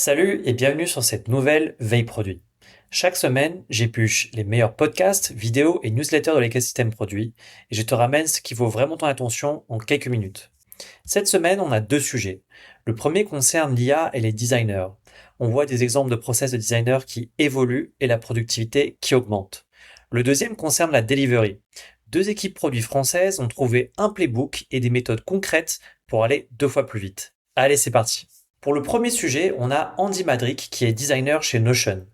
Salut et bienvenue sur cette nouvelle Veille Produit. Chaque semaine, j'épluche les meilleurs podcasts, vidéos et newsletters de l'écosystème produit et je te ramène ce qui vaut vraiment ton attention en quelques minutes. Cette semaine, on a deux sujets. Le premier concerne l'IA et les designers. On voit des exemples de process de designers qui évoluent et la productivité qui augmente. Le deuxième concerne la delivery. Deux équipes produits françaises ont trouvé un playbook et des méthodes concrètes pour aller 2 fois plus vite. Allez, c'est parti. Pour le premier sujet, on a Andy Madrick qui est designer chez Notion.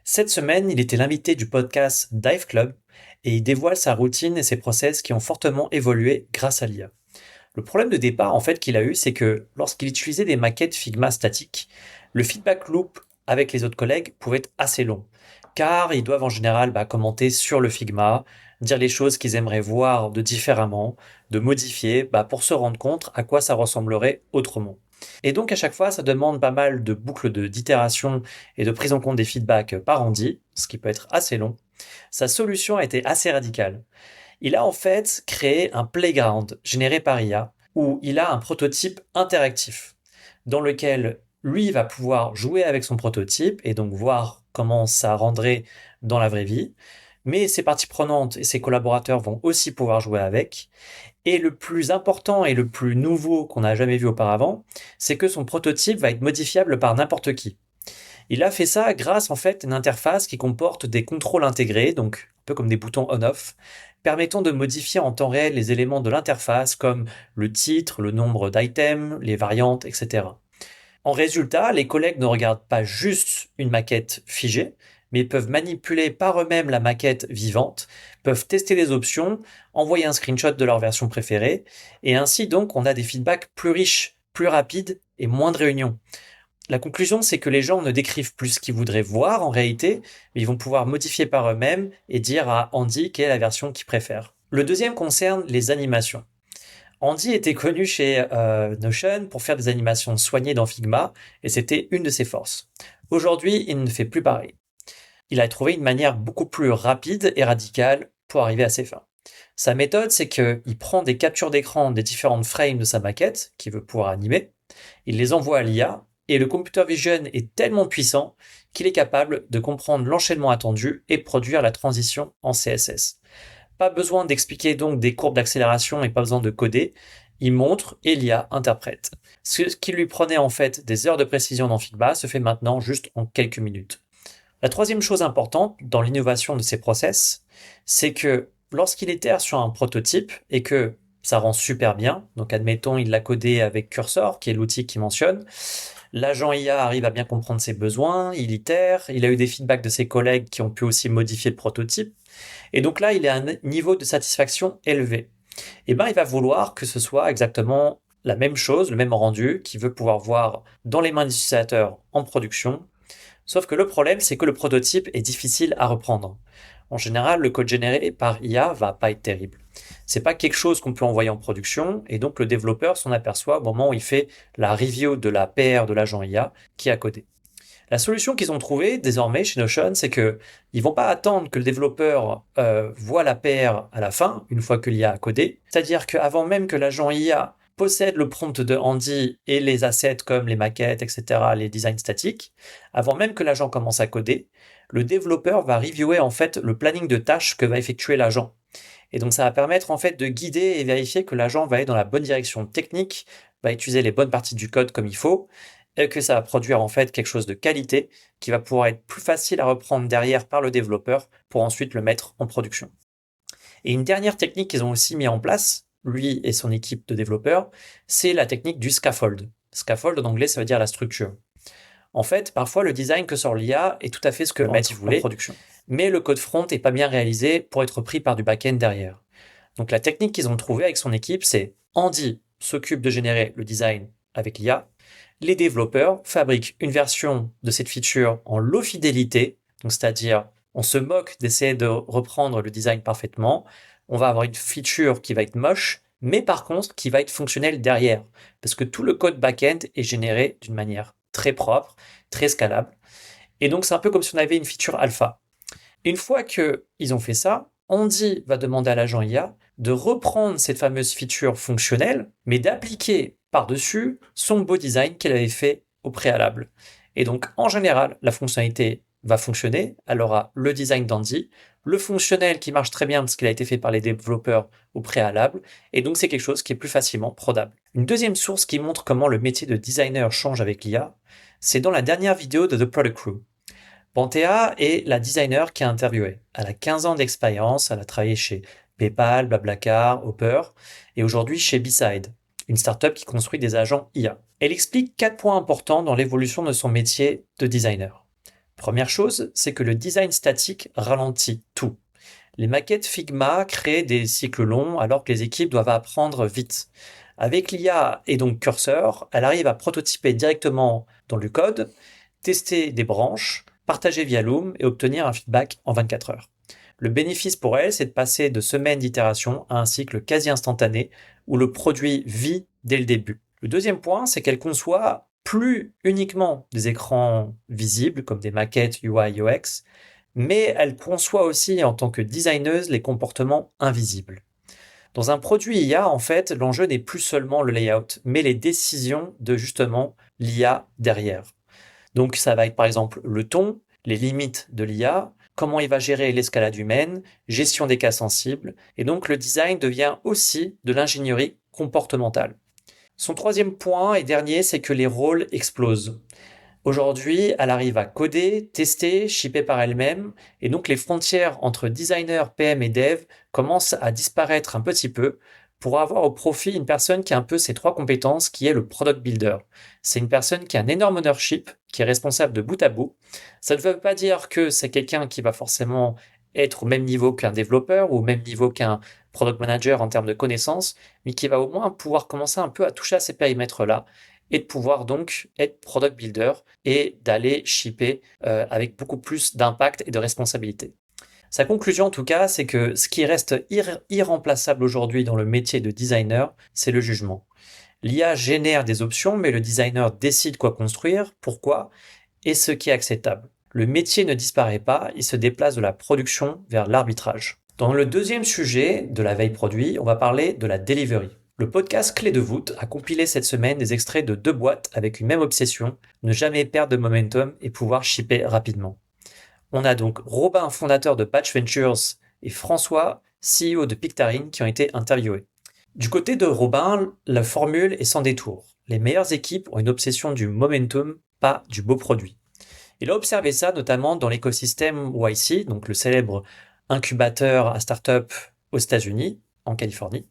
Cette semaine, il était l'invité du podcast Dive Club et il dévoile sa routine et ses process qui ont fortement évolué grâce à l'IA. Le problème de départ en fait qu'il a eu, c'est que lorsqu'il utilisait des maquettes Figma statiques, le feedback loop avec les autres collègues pouvait être assez long, car ils doivent en général commenter sur le Figma, dire les choses qu'ils aimeraient voir de différemment, de modifier pour se rendre compte à quoi ça ressemblerait autrement. Et donc à chaque fois, ça demande pas mal de boucles d'itération et de prise en compte des feedbacks par Andy, ce qui peut être assez long. Sa solution a été assez radicale. Il a en fait créé un playground généré par IA où il a un prototype interactif dans lequel lui va pouvoir jouer avec son prototype et donc voir comment ça rendrait dans la vraie vie. Mais ses parties prenantes et ses collaborateurs vont aussi pouvoir jouer avec. Et le plus important et le plus nouveau qu'on n'a jamais vu auparavant, c'est que son prototype va être modifiable par n'importe qui. Il a fait ça grâce en fait à une interface qui comporte des contrôles intégrés, donc un peu comme des boutons on-off, permettant de modifier en temps réel les éléments de l'interface comme le titre, le nombre d'items, les variantes, etc. En résultat, les collègues ne regardent pas juste une maquette figée, mais ils peuvent manipuler par eux-mêmes la maquette vivante, peuvent tester les options, envoyer un screenshot de leur version préférée, et ainsi donc on a des feedbacks plus riches, plus rapides et moins de réunions. La conclusion, c'est que les gens ne décrivent plus ce qu'ils voudraient voir en réalité, mais ils vont pouvoir modifier par eux-mêmes et dire à Andy quelle est la version qu'ils préfèrent. Le deuxième concerne les animations. Andy était connu chez Notion pour faire des animations soignées dans Figma, et c'était une de ses forces. Aujourd'hui, il ne fait plus pareil. Il a trouvé une manière beaucoup plus rapide et radicale pour arriver à ses fins. Sa méthode, c'est qu'il prend des captures d'écran des différentes frames de sa maquette, qu'il veut pouvoir animer, il les envoie à l'IA, et le computer vision est tellement puissant qu'il est capable de comprendre l'enchaînement attendu et produire la transition en CSS. Pas besoin d'expliquer donc des courbes d'accélération et pas besoin de coder, il montre et l'IA interprète. Ce qui lui prenait en fait des heures de précision dans Figma se fait maintenant juste en quelques minutes. La troisième chose importante dans l'innovation de ces process, c'est que lorsqu'il itère sur un prototype et que ça rend super bien, donc admettons il l'a codé avec Cursor, qui est l'outil qu'il mentionne, l'agent IA arrive à bien comprendre ses besoins, il itère, il a eu des feedbacks de ses collègues qui ont pu aussi modifier le prototype, et donc là il est à un niveau de satisfaction élevé. Et ben il va vouloir que ce soit exactement la même chose, le même rendu, qu'il veut pouvoir voir dans les mains des utilisateurs en production. Sauf que le problème, c'est que le prototype est difficile à reprendre. En général, le code généré par IA va pas être terrible. C'est pas quelque chose qu'on peut envoyer en production, et donc le développeur s'en aperçoit au moment où il fait la review de la PR de l'agent IA qui a codé. La solution qu'ils ont trouvée désormais chez Notion, c'est que ils vont pas attendre que le développeur voit la PR à la fin, une fois que l'IA a codé. C'est-à-dire qu'avant même que l'agent IA possède le prompt de Andy et les assets comme les maquettes, etc., les designs statiques, avant même que l'agent commence à coder, le développeur va reviewer en fait le planning de tâches que va effectuer l'agent. Et donc ça va permettre en fait de guider et vérifier que l'agent va aller dans la bonne direction technique, va utiliser les bonnes parties du code comme il faut, et que ça va produire en fait quelque chose de qualité qui va pouvoir être plus facile à reprendre derrière par le développeur pour ensuite le mettre en production. Et une dernière technique qu'ils ont aussi mis en place, lui et son équipe de développeurs, c'est la technique du scaffold. Scaffold en anglais, ça veut dire la structure. En fait, parfois le design que sort l'IA est tout à fait ce que Andy voulait, mais le code front est pas bien réalisé pour être pris par du back-end derrière. Donc la technique qu'ils ont trouvée avec son équipe, c'est Andy s'occupe de générer le design avec l'IA, les développeurs fabriquent une version de cette feature en low fidélité, donc c'est-à-dire on se moque d'essayer de reprendre le design parfaitement, on va avoir une feature qui va être moche, mais par contre qui va être fonctionnelle derrière, parce que tout le code back-end est généré d'une manière très propre, très scalable, et donc c'est un peu comme si on avait une feature alpha. Une fois qu'ils ont fait ça, Andy va demander à l'agent IA de reprendre cette fameuse feature fonctionnelle, mais d'appliquer par-dessus son beau design qu'elle avait fait au préalable. Et donc, en général, la fonctionnalité va fonctionner. Elle aura le design dandy, le fonctionnel qui marche très bien parce qu'il a été fait par les développeurs au préalable. Et donc, c'est quelque chose qui est plus facilement prodable. Une deuxième source qui montre comment le métier de designer change avec l'IA, c'est dans la dernière vidéo de The Product Crew. Panthea est la designer qui a interviewé. Elle a 15 ans d'expérience, elle a travaillé chez PayPal, BlaBlaCar, Hopper, et aujourd'hui chez B-Side, une startup qui construit des agents IA. Elle explique 4 points importants dans l'évolution de son métier de designer. Première chose, c'est que le design statique ralentit tout. Les maquettes Figma créent des cycles longs alors que les équipes doivent apprendre vite. Avec l'IA et donc Cursor, elle arrive à prototyper directement dans le code, tester des branches, partager via Loom et obtenir un feedback en 24 heures. Le bénéfice pour elle, c'est de passer de semaines d'itération à un cycle quasi instantané où le produit vit dès le début. Le deuxième point, c'est qu'elle conçoit plus uniquement des écrans visibles comme des maquettes UI UX, mais elle conçoit aussi en tant que designeuse les comportements invisibles. Dans un produit IA, en fait, l'enjeu n'est plus seulement le layout, mais les décisions de justement l'IA derrière. Donc ça va être par exemple le ton, les limites de l'IA, comment il va gérer l'escalade humaine, gestion des cas sensibles, et donc le design devient aussi de l'ingénierie comportementale. Son troisième point et dernier, c'est que les rôles explosent. Aujourd'hui, elle arrive à coder, tester, shipper par elle-même, et donc les frontières entre designer, PM et dev commencent à disparaître un petit peu pour avoir au profit une personne qui a un peu ces trois compétences, qui est le product builder. C'est une personne qui a un énorme ownership, qui est responsable de bout à bout. Ça ne veut pas dire que c'est quelqu'un qui va forcément être au même niveau qu'un développeur ou au même niveau qu'un product manager en termes de connaissances, mais qui va au moins pouvoir commencer un peu à toucher à ces périmètres-là et de pouvoir donc être product builder et d'aller shipper avec beaucoup plus d'impact et de responsabilité. Sa conclusion en tout cas, c'est que ce qui reste irremplaçable aujourd'hui dans le métier de designer, c'est le jugement. L'IA génère des options, mais le designer décide quoi construire, pourquoi et ce qui est acceptable. Le métier ne disparaît pas, il se déplace de la production vers l'arbitrage. Dans le deuxième sujet de la veille produit, on va parler de la delivery. Le podcast Clé de voûte a compilé cette semaine des extraits de 2 boîtes avec une même obsession, ne jamais perdre de momentum et pouvoir shipper rapidement. On a donc Robin, fondateur de Patch Ventures, et François, CEO de Pictarine, qui ont été interviewés. Du côté de Robin, la formule est sans détour. Les meilleures équipes ont une obsession du momentum, pas du beau produit. Il a observé ça notamment dans l'écosystème YC, donc le célèbre incubateur à start-up aux États-Unis, en Californie.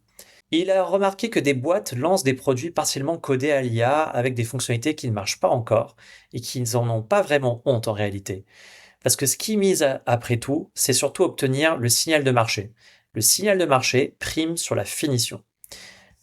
Et il a remarqué que des boîtes lancent des produits partiellement codés à l'IA avec des fonctionnalités qui ne marchent pas encore et qui n'en ont pas vraiment honte en réalité. Parce que ce qui mise après tout, c'est surtout obtenir le signal de marché. Le signal de marché prime sur la finition.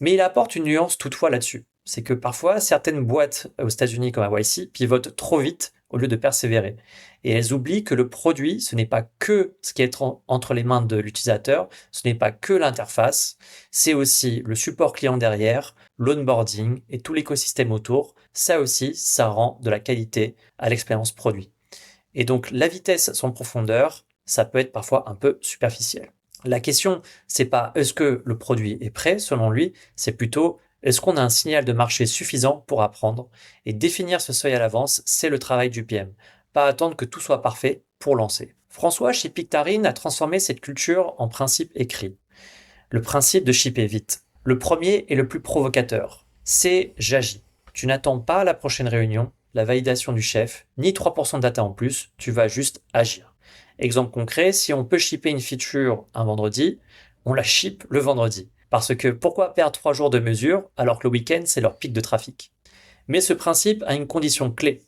Mais il apporte une nuance toutefois là-dessus. C'est que parfois, certaines boîtes aux États-Unis comme à YC pivotent trop vite au lieu de persévérer. Et elles oublient que le produit, ce n'est pas que ce qui est entre les mains de l'utilisateur, ce n'est pas que l'interface, c'est aussi le support client derrière, l'onboarding et tout l'écosystème autour. Ça aussi, ça rend de la qualité à l'expérience produit. Et donc la vitesse sans profondeur, ça peut être parfois un peu superficiel. La question, c'est pas est-ce que le produit est prêt selon lui, c'est plutôt est-ce qu'on a un signal de marché suffisant pour apprendre. Et définir ce seuil à l'avance, c'est le travail du PM. Pas attendre que tout soit parfait pour lancer. François, chez Pictarine, a transformé cette culture en principe écrit. Le principe de shipper vite. Le premier et le plus provocateur, c'est j'agis. Tu n'attends pas la prochaine réunion, la validation du chef, ni 3% de data en plus, tu vas juste agir. Exemple concret, si on peut shipper une feature un vendredi, on la ship le vendredi. Parce que pourquoi perdre 3 jours de mesure alors que le week-end c'est leur pic de trafic? Mais ce principe a une condition clé.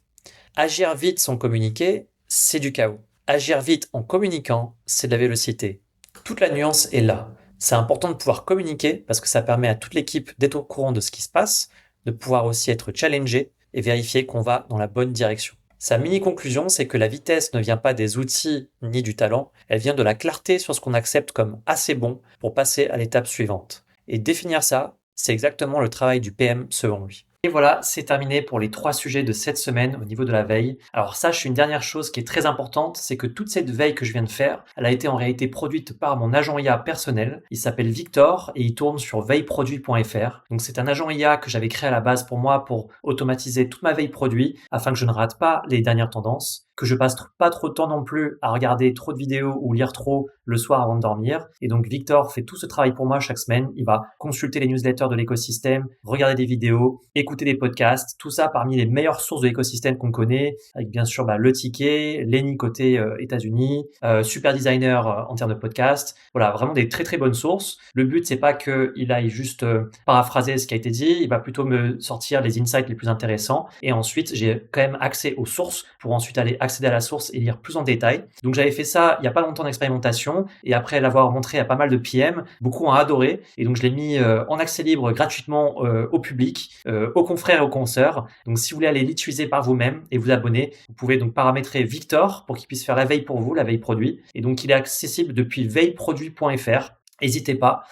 Agir vite sans communiquer, c'est du chaos. Agir vite en communiquant, c'est de la vélocité. Toute la nuance est là. C'est important de pouvoir communiquer parce que ça permet à toute l'équipe d'être au courant de ce qui se passe, de pouvoir aussi être challengé et vérifier qu'on va dans la bonne direction. Sa mini-conclusion, c'est que la vitesse ne vient pas des outils ni du talent, elle vient de la clarté sur ce qu'on accepte comme assez bon pour passer à l'étape suivante. Et définir ça, c'est exactement le travail du PM selon lui. Et voilà, c'est terminé pour les 3 sujets de cette semaine au niveau de la veille. Alors sache une dernière chose qui est très importante, c'est que toute cette veille que je viens de faire, elle a été en réalité produite par mon agent IA personnel. Il s'appelle Victor et il tourne sur veilleproduit.fr. Donc c'est un agent IA que j'avais créé à la base pour moi pour automatiser toute ma veille produit afin que je ne rate pas les dernières tendances, que je passe pas trop de temps non plus à regarder trop de vidéos ou lire trop le soir avant de dormir. Et donc Victor fait tout ce travail pour moi chaque semaine. Il va consulter les newsletters de l'écosystème, regarder des vidéos, écouter des podcasts, tout ça parmi les meilleures sources de l'écosystème qu'on connaît, avec bien sûr le ticket, Lenny côté États-Unis, Super Designer en termes de podcast. Voilà, vraiment des très très bonnes sources. Le but c'est pas qu'il aille juste paraphraser ce qui a été dit, il va plutôt me sortir les insights les plus intéressants. Et ensuite j'ai quand même accès aux sources pour ensuite aller accéder à la source et lire plus en détail. Donc j'avais fait ça il y a pas longtemps d'expérimentation et après l'avoir montré à pas mal de PM, beaucoup ont adoré et donc je l'ai mis en accès libre gratuitement au public, aux confrères et aux consoeurs. Donc si vous voulez aller l'utiliser par vous-même et vous abonner, vous pouvez donc paramétrer Victor pour qu'il puisse faire la veille pour vous, la veille produit. Et donc il est accessible depuis veilleproduit.fr. N'hésitez pas.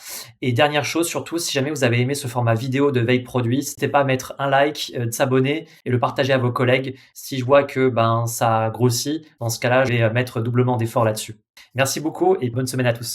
Et dernière chose, surtout, si jamais vous avez aimé ce format vidéo de veille produit, n'hésitez pas à mettre un like, de s'abonner et le partager à vos collègues. Si je vois que ça grossit, dans ce cas-là, je vais mettre doublement d'efforts là-dessus. Merci beaucoup et bonne semaine à tous.